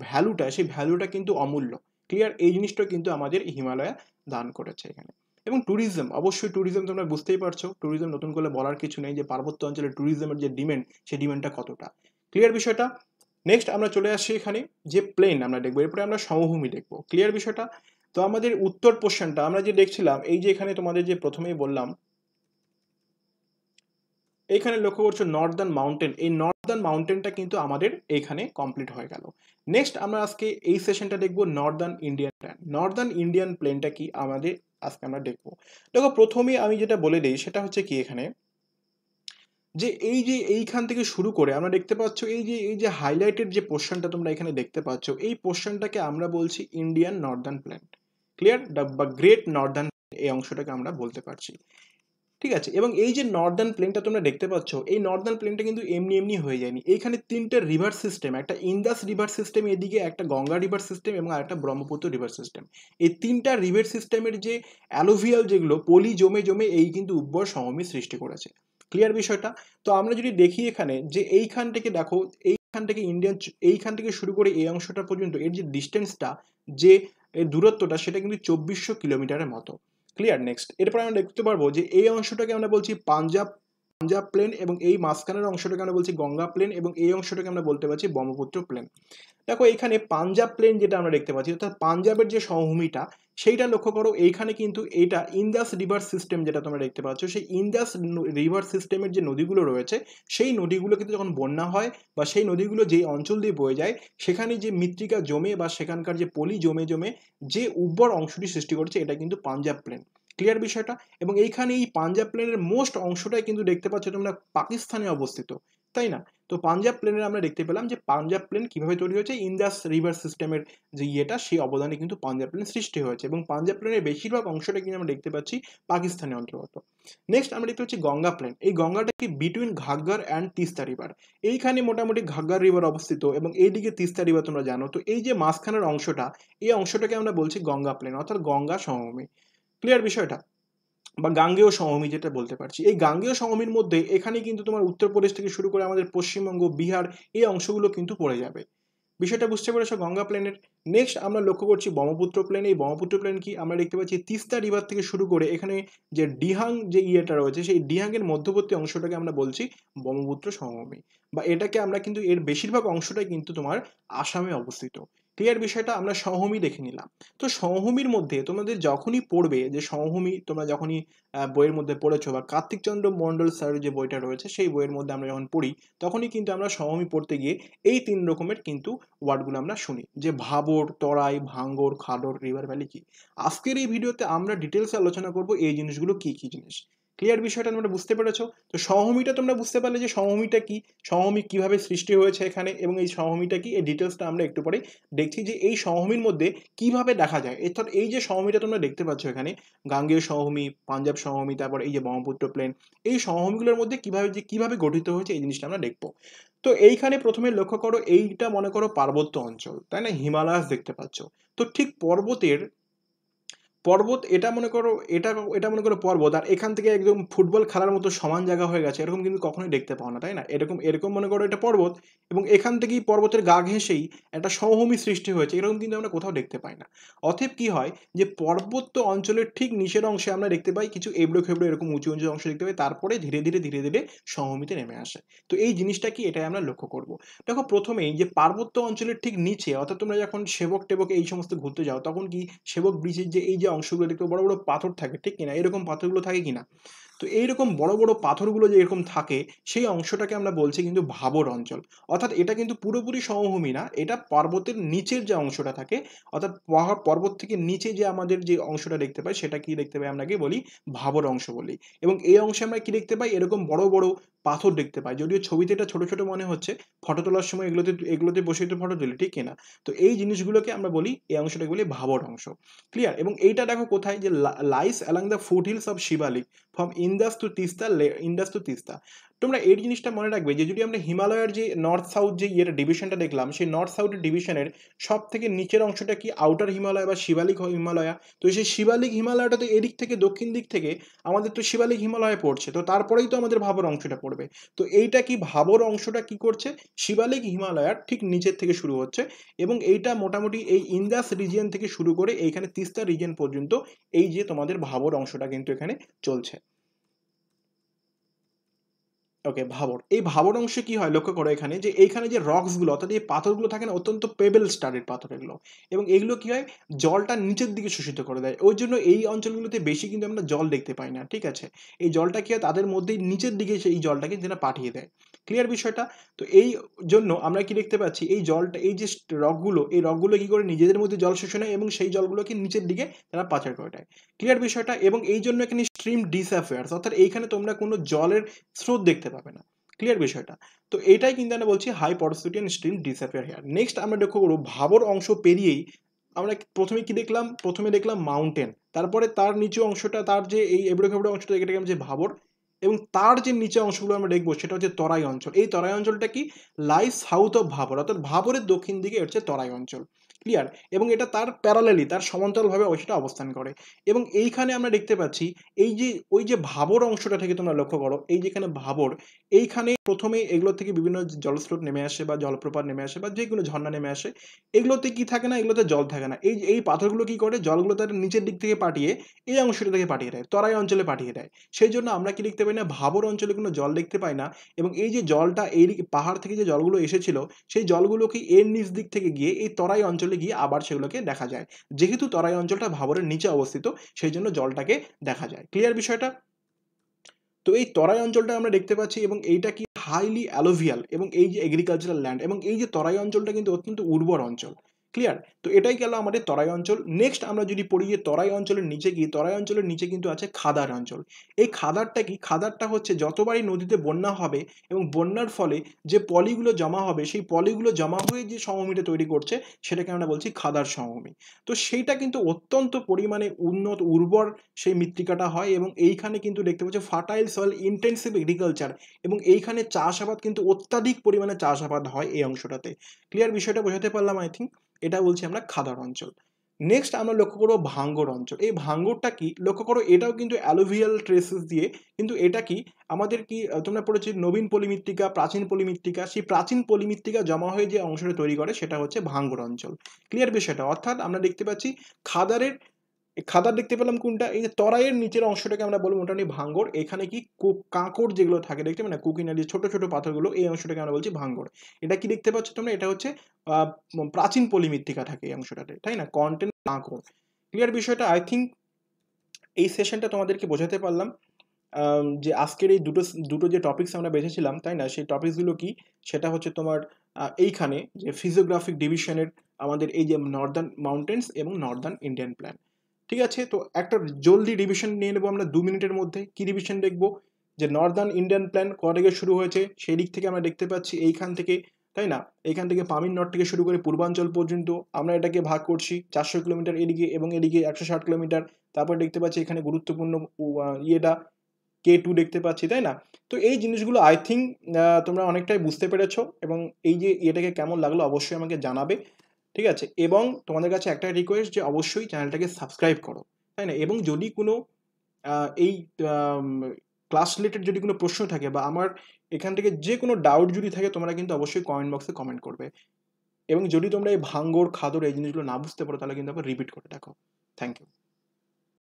ভ্যালুটা, সেই ভ্যালুটা কিন্তু অমূল্য। ক্লিয়ার? এই জিনিসটা কিন্তু আমাদের হিমালয়া দান করেছে এখানে। এবং ট্যুরিজম, অবশ্যই ট্যুরিজম তোমরা বুঝতেই পারছো, ট্যুরিজম নতুন করে বলার কিছু নেই, যে পার্বত্য অঞ্চলে ট্যুরিজমের যে ডিমান্ড, সেই ডিমান্ডটা কতটা। ক্লিয়ার বিষয়টা? নেক্সট আমরা চলে আসছি এখানে যে প্লেন আমরা দেখবো, এরপরে আমরা সমভূমি দেখবো। ক্লিয়ার বিষয়টা? তো আমাদের উত্তর পোর্শনটা আমরা যে দেখছিলাম, এই যে এখানে তোমাদের যে প্রথমেই বললাম, এইখানে লক্ষ্য করছো নর্দার্ন মাউন্টেন, এই নর্দার্ন মাউন্টেনটা কিন্তু আমাদের এইখানে কমপ্লিট হয়ে গেল। নেক্সট আমরা আজকে এই সেশনটা দেখবো northern Indian plain. Northern Indian প্লেনটা কি আমাদের আজকে আমরা দেখবো। দেখো, প্রথমে আমি যেটা বলে দিই সেটা হচ্ছে কি, এখানে যে এইখান থেকে শুরু করে আমরা দেখতে পাচ্ছ, এই যে হাইলাইটেড যে পোর্শনটা তোমরা এখানে দেখতে পাচ্ছ, এই পোর্শনটাকে আমরা বলছি ইন্ডিয়ান নর্দার্ন প্লেন। ক্লিয়ার? বা গ্রেট নর্দার্ন, এই অংশটাকে আমরা বলতে পারছি। ঠিক আছে, এবং এই যে নর্দার্ন প্লেনটা তোমরা দেখতে পাচ্ছ, এই নর্দার্ন প্লেনটা কিন্তু এমনি হয়ে যায়নি। এইখানে তিনটে রিভার সিস্টেম, একটা ইন্দাস রিভার সিস্টেম এদিকে, একটা গঙ্গা রিভার সিস্টেম এবং একটা ব্রহ্মপুত্র রিভার সিস্টেম, এই তিনটা রিভার সিস্টেমের যে অ্যালুভিয়াল যেগুলো পলি জমে জমে এই কিন্তু উর্বর সমভূমি সৃষ্টি করেছে। ক্লিয়ার বিষয়টা? তো আমরা যদি দেখি এখানে, যে এইখান থেকে দেখো, এইখান থেকে শুরু করে এই অংশটা পর্যন্ত এর যে ডিস্টেন্সটা, যে এর দূরত্বটা, সেটা কিন্তু 2400 কিলোমিটারের মতো। ক্লিয়ার? নেক্সট, এরপর আমরা দেখতে পারবো যে এই অংশটাকে আমরা বলছি পাঞ্জাব প্লেন, এবং এই মাঝখানের অংশটাকে আমরা বলছি গঙ্গা প্লেন, এবং এই অংশটাকে আমরা বলতে পারছি ব্রহ্মপুত্র প্লেন। দেখো, এখানে পাঞ্জাব প্লেন যেটা আমরা দেখতে পাচ্ছি, অর্থাৎ পাঞ্জাবের যে সমভূমিটা, সেইটা লক্ষ্য করো, এইখানে কিন্তু এটা ইন্দাস রিভার সিস্টেম যেটা তোমরা দেখতে পাচ্ছ, সেই ইন্দাস রিভার সিস্টেমের যে নদীগুলো রয়েছে, সেই নদীগুলো কিন্তু যখন বন্যা হয় বা সেই নদীগুলো যেই অঞ্চল দিয়ে বয়ে যায়, সেখানে যে মৃত্তিকা জমে বা সেখানকার যে পলি জমে জমে যে উর্বর অংশটি সৃষ্টি করেছে, এটা কিন্তু পাঞ্জাব প্লেন। ক্লিয়ার বিষয়টা? এবং এইখানে এই পাঞ্জাব প্লেনের মোস্ট অংশটাই কিন্তু দেখতে পাচ্ছ তোমরা পাকিস্তানে অবস্থিত, তাই না? তো পাঞ্জাব প্লেনের আমরা দেখতে পেলাম যে পাঞ্জাব প্লেন কিভাবে তৈরি হয়েছে, ইন্দাস রিভার সিস্টেমের যে সেই অবদানে কিন্তু পাঞ্জাব প্লেন সৃষ্টি হয়েছে, এবং পাঞ্জাব প্লেনের বেশিরভাগ অংশটা কিন্তু আমরা দেখতে পাচ্ছি পাকিস্তানের অন্তর্গত। নেক্সট আমরা দেখতে পাচ্ছি গঙ্গা প্লেন। এই গঙ্গাটা কি বিটুইন ঘাগ্গার অ্যান্ড তিস্তা রিভার, এইখানে মোটামুটি ঘাগ্গার রিভার অবস্থিত এবং এইদিকে তিস্তা রিভার তোমরা জানো। তো এই যে মাঝখানের অংশটা, এই অংশটাকে আমরা বলছি গঙ্গা প্লেন, অর্থাৎ গঙ্গা সমভূমি। ক্লিয়ার বিষয়টা? বা গাঙ্গেয় সমভূমি যেটা বলতে পারছি, এই গাঙ্গেয় সমভূমির মধ্যে এখানে কিন্তু তোমার উত্তরপ্রদেশ থেকে শুরু করে আমাদের পশ্চিমবঙ্গ, বিহার, এই অংশগুলো কিন্তু পড়ে যাবে। বিষয়টা বুঝতে পেরেছো গঙ্গা প্লেনের? নেক্সট আমরা লক্ষ্য করছি ব্রহ্মপুত্র প্লেন। এই ব্রহ্মপুত্র প্লেন কি আমরা দেখতে পাচ্ছি তিস্তা রিভার থেকে শুরু করে এখানে যে ডিহাং যে ইয়েটা রয়েছে, সেই ডিহাংয়ের মধ্যবর্তী অংশটাকে আমরা বলছি ব্রহ্মপুত্র সমভূমি, বা এটাকে আমরা কিন্তু এর বেশিরভাগ অংশটাই কিন্তু তোমার আসামে অবস্থিত। ক্লিয়ার বিষয়টা? আমরা সমভূমি দেখে নিলাম। তো সমভূমির মধ্যে তোমাদের যখনই পড়বে, যে সমভূমি তোমরা যখনই বইয়ের মধ্যে পড়েছো, বা কার্তিক চন্দ্র মন্ডল স্যারের যে বইটা রয়েছে, সেই বইয়ের মধ্যে আমরা যখন পড়ি, তখনই কিন্তু আমরা সমভূমি পড়তে গিয়ে এই তিন রকমের কিন্তু ওয়ার্ডগুলো আমরা শুনি, যে ভাবর, তরাই, ভাঙ্গর, খাদর, রিভার ভ্যালি কি। আজকের এই ভিডিওতে আমরা ডিটেলসে আলোচনা করব এই জিনিসগুলো কি কি জিনিস। ক্লিয়ার বিষয়টা তোমরা বুঝতে পেরেছো? তো সমভূমিটা তোমরা বুঝতে পারলে যে সমভূমিটা কি, সমভূমি কিভাবে সৃষ্টি হয়েছে এখানে, এবং এই সমভূমিটা কি, এই ডিটেলসটা আমরা একটু পরে দেখছি যে এই সমভূমির মধ্যে কিভাবে দেখা যায়। অর্থাৎ এই যে সমভূমিটা তোমরা দেখতে পাচ্ছ এখানে, গাঙ্গেয় সমভূমি, পাঞ্জাব সমভূমি, তারপর এই যে ব্রহ্মপুত্র প্লেন, এই সমভূমিগুলোর মধ্যে কিভাবে গঠিত হয়েছে এই জিনিসটা আমরা দেখবো। তো এইখানে প্রথমে লক্ষ্য করো, এইটা মনে করো পার্বত্য অঞ্চল, তাই না, হিমালয়াস দেখতে পাচ্ছ। তো ঠিক পর্বত এটা মনে করো, এটা মনে করো পর্বত, আর এখান থেকে একদম ফুটবল খেলার মতো সমান জায়গা হয়ে গেছে, এরকম কিন্তু কখনোই দেখতে পাও না, তাই না? এরকম মনে করো এটা পর্বত, এবং এখান থেকেই পর্বতের গা ঘেঁষেই একটা সমভূমি সৃষ্টি হয়েছে, এরকম কিন্তু আমরা কোথাও দেখতে পাই না। অতএব কি হয় যে পর্বত্য অঞ্চলের ঠিক নিচের অংশে আমরা দেখতে পাই কিছু এবড়ো খেবড়ো এরকম উঁচু উঁচু অংশ দেখতে পাই, তারপরে ধীরে ধীরে সমভূমিতে নেমে আসে। তো এই জিনিসটা কি, এটাই আমরা লক্ষ্য করব। দেখো প্রথমেই যে পার্বত্য অঞ্চলের ঠিক নিচে, অর্থাৎ তোমরা যখন সেবক টেবক এই সমস্ত ঘুরতে যাও, তখন কি সেবক ব্রিজের যে এই যে অংশগুলো দেখতে বড় বড় পাথর থাকে, ঠিক কিনা, এরকম পাথরগুলো থাকে কিনা? তো এইরকম বড় বড় পাথরগুলো যে এরকম থাকে, সেই অংশটাকে আমরা বলছি কিন্তু ভাবর অঞ্চল। অর্থাৎ এটা কিন্তু পুরোপুরি সমভূমি না, এটা পর্বতের নিচের যে অংশটা থাকে, অর্থাৎ পর্বত থেকে নিচে যে আমাদের যে অংশটা দেখতে পাই, সেটা কি দেখতে পাই, আমরা কি বলি, ভাবর অংশ বলি। এবং এই অংশে আমরা কি দেখতে পাই, এরকম বড় বড় পাথর দেখতে পাই, যদিও ছবিতে এটা ছোট ছোট মনে হচ্ছে, ফটো তোলার সময় এগুলোতে বসে তো ফটো তুলি, ঠিক কিনা। তো এই জিনিসগুলোকে আমরা বলি, এই অংশটাকে বলি ভাবর অংশ। ক্লিয়ার? এবং এইটা দেখো কোথায়, যে lies along the foothills of Shivalik from Indus to Teesta. তোমরা এই জিনিসটা মনে রাখবে যে যদি আমরা হিমালয়ের যে নর্থ সাউথ যে ডিভিশনটা দেখলাম, সেই নর্থ সাউথ ডিভিশনের সব থেকে নিচের অংশটা কি আউটার হিমালয় বা শিবালিক হিমালয়া। তো সেই শিবালিক হিমালয়টা তো এদিক থেকে দক্ষিণ দিক থেকে আমাদের তো শিবালিক হিমালয়ে পড়ছে, তো তারপরেই তো আমাদের ভাবর অংশটা পড়বে। তো এইটা কি, ভাবর অংশটা কি করছে, শিবালিক হিমালয়ার ঠিক নিচের থেকে শুরু হচ্ছে, এবং এইটা মোটামুটি এই ইন্দাস রিজিয়ন থেকে শুরু করে এইখানে তিস্তা রিজিয়ন পর্যন্ত এই যে তোমাদের ভাবর অংশটা কিন্তু এখানে চলছে। ওকে, ভাবর, এই ভাবর অংশে কি হয় লক্ষ্য করো এখানে, যে এইখানে যে রক্সগুলো, অর্থাৎ এই পাথরগুলো থাকে না, অত্যন্ত পেবেল স্টারের পাথর এগুলো, এবং এগুলো কি হয়, জলটা নিচের দিকে শোষিত করে দেয়, ওই জন্য এই অঞ্চলগুলোতে বেশি কিন্তু আমরা জল দেখতে পাই না, ঠিক আছে। এই জলটা কি হয়, তাদের মধ্যেই নিচের দিকে সেই জলটাকে যেটা পাঠিয়ে দেয়। ক্লিয়ার বিষয়টা? তো এই জন্য আমরা কি দেখতে পাচ্ছি, এই জলটা, এই যে এই রকগুলো কি করে নিজেদের মধ্যে জল শোষণ হয়, এবং সেই জলগুলোকে নিচের দিকে তারা পাচার করে দেয়। ক্লিয়ার বিষয়টা? এবং এই জন্য এখানে স্ট্রিম ডিসঅ্যাপিয়ার্স, অর্থাৎ এইখানে তোমরা কোনো জলের স্রোত দেখতে পাবে না। ক্লিয়ার বিষয়টা? তো এটাই কিন্তু আমরা বলছি high porosity and stream disappear here. Next আমরা লক্ষ্য করব, ভাবর অংশ পেরিয়েই আমরা প্রথমে কি দেখলাম, প্রথমে দেখলাম মাউন্টেন, তারপরে তার নিচু অংশটা, তার যে এই এবড়ো খেবড়ো অংশটা দেখলাম যে ভাবর, এবং তার যে নিচে অংশগুলো আমরা দেখবো সেটা হচ্ছে তরাই অঞ্চল। এই তরাই অঞ্চলটা কি, লাই সাউথ অফ ভাবর, অর্থাৎ ভাবরের দক্ষিণ দিকে হচ্ছে তরাই অঞ্চল। ক্লিয়ার? এবং এটা তার প্যারালালি, তার সমান্তরালভাবে সেটা অবস্থান করে। এবং এইখানে আমরা দেখতে পাচ্ছি, এই যে ওই যে ভাবর অংশটা থেকে তোমরা লক্ষ্য করো, এই যেখানে ভাবর, এইখানে প্রথমে এগুলো থেকে বিভিন্ন জলস্রোত নেমে আসে, বা জলপ্রপাত নেমে আসে, বা যে কোনো ঝর্ণা নেমে আসে। এগুলোতে কি থাকে না, এগুলোতে জল থাকে না, এই পাথরগুলো কি করে, জলগুলো তার নিচের দিক থেকে পাঠিয়ে এই অংশটা থেকে পাঠিয়ে দেয়, তরাই অঞ্চলে পাঠিয়ে দেয়। সেই জন্য আমরা কি দেখতে পাই না, ভাবর অঞ্চলে কোনো জল দেখতে পাই না। এবং এই যে জলটা এই পাহাড় থেকে যে জলগুলো এসেছিল, সেই জলগুলো কি এর নিচ দিক থেকে গিয়ে এই তরাই অঞ্চলে গিয়ে আবার সেগুলোকে দেখা যায়। যেহেতু তরাই অঞ্চলটা ভাবরের নিচে অবস্থিত, সেই জন্য জলটাকে দেখা যায়। ক্লিয়ার বিষয়টা? তো এই তরাই অঞ্চলটা আমরা দেখতে পাচ্ছি, এবং এইটা কি হাইলি অ্যালোভিয়াল, এবং এই যে এগ্রিকালচারাল ল্যান্ড, এবং এই যে তরাই অঞ্চলটা কিন্তু অত্যন্ত উর্বর অঞ্চল। ক্লিয়ার? তো এটাই গেল আমাদের তরাই অঞ্চল। নেক্সট আমরা যদি পড়ি যে তরাই অঞ্চলের নিচে কি, তরাই অঞ্চলের নিচে কিন্তু আছে খাদার অঞ্চল। এই খাদারটা কি, খাদারটা হচ্ছে যতবারই নদীতে বন্যা হবে, এবং বন্যার ফলে যে পলিগুলো জমা হবে, সেই পলিগুলো জমা হয়ে যে সমভূমিটা তৈরি করছে, সেটাকে আমরা বলছি খাদার সমভূমি। তো সেইটা কিন্তু অত্যন্ত পরিমাণে উন্নত উর্বর সেই মৃত্তিকাটা হয়, এবং এইখানে কিন্তু দেখতে পাচ্ছি ফার্টাইল সয়েল ইন্টেন্সিভ এগ্রিকালচার, এবং এইখানে চাষাবাদ কিন্তু অত্যাধিক পরিমাণে চাষাবাদ হয় এই অংশটাতে। ক্লিয়ার? বিষয়টা বোঝাতে পারলাম আই থিঙ্ক। এটা বলছি আমরা খাদার অঞ্চল। নেক্সট আমরা লক্ষ্য করবো ভাঙ্গর অঞ্চল। এই ভাঙ্গরটা কি লক্ষ্য করো, এটাও কিন্তু অ্যালুভিয়াল ট্রেসেস দিয়ে, কিন্তু এটা কি আমাদের কি তোমরা পড়েছি নবীন পলিমৃত্তিকা, প্রাচীন পলিমৃত্তিকা, সেই প্রাচীন পলিমৃত্তিকা জমা হয়ে যে অংশটা তৈরি করে সেটা হচ্ছে ভাঙ্গর অঞ্চল। ক্লিয়ার বিষয়টা? অর্থাৎ আমরা দেখতে পাচ্ছি খাদারের, খাদার দেখতে পেলাম কোনটা, এই যে তরাইয়ের নিচের অংশটাকে আমরা বলবো মোটামুটি ভাঙ্গর। এখানে কি কাঁকড় যেগুলো থাকে দেখতে পাবে না, কুকিনারি ছোট ছোট পাথরগুলো, এই অংশটাকে আমরা বলছি ভাঙ্গর। এটা কি দেখতে পাচ্ছ তোমরা, এটা হচ্ছে প্রাচীন পলিমৃত্তিকা থাকে এই অংশটাতে, তাই না, কন্টেন্ট কাঁকড়। ক্লিয়ার বিষয়টা? আই থিঙ্ক এই সেশনটা তোমাদেরকে বোঝাতে পারলাম। যে আজকের এই দুটো দুটো যে টপিকস আমরা বেছেছিলাম, তাই না, সেই টপিকসগুলো কি, সেটা হচ্ছে তোমার এইখানে যে ফিজিওগ্রাফিক ডিভিশনের আমাদের এই যে নর্দার্ন মাউন্টেন্স এবং নর্দার্ন ইন্ডিয়ান প্ল্যান। ঠিক আছে, তো একটা জলদি রিভিশন নিয়ে নেবো আমরা 2 মিনিটের মধ্যে। কি রিভিশন দেখবো? যে নর্দার্ন ইন্ডিয়ান প্ল্যান কত থেকে শুরু হয়েছে, সেই দিক থেকে আমরা দেখতে পাচ্ছি এইখান থেকে, তাই না? এইখান থেকে পামির নট থেকে শুরু করে পূর্বাঞ্চল পর্যন্ত আমরা এটাকে ভাগ করছি 400 কিলোমিটার এদিকে এবং এদিকে 160 কিলোমিটার। তারপর দেখতে পাচ্ছি এখানে গুরুত্বপূর্ণ ইয়েটা K2 দেখতে পাচ্ছি, তাই না? তো এই জিনিসগুলো আই থিঙ্ক তোমরা অনেকটাই বুঝতে পেরেছো, এবং এই যে এটাকে কেমন লাগলো অবশ্যই আমাকে জানাবে, ঠিক আছে? এবং তোমাদের কাছে একটা রিকোয়েস্ট যে অবশ্যই চ্যানেলটাকে সাবস্ক্রাইব করো, তাই না? এবং যদি কোনো এই ক্লাস রিলেটেড যদি কোনো প্রশ্ন থাকে বা আমার এখান থেকে যে কোনো ডাউট যদি থাকে, তোমরা কিন্তু অবশ্যই কমেন্ট বক্সে কমেন্ট করবে। এবং যদি তোমরা এই ভাঙ্গর খাদর এই জিনিসগুলো না বুঝতে পারো, তাহলে কিন্তু আবার রিপিট করে দেখো। Thank you.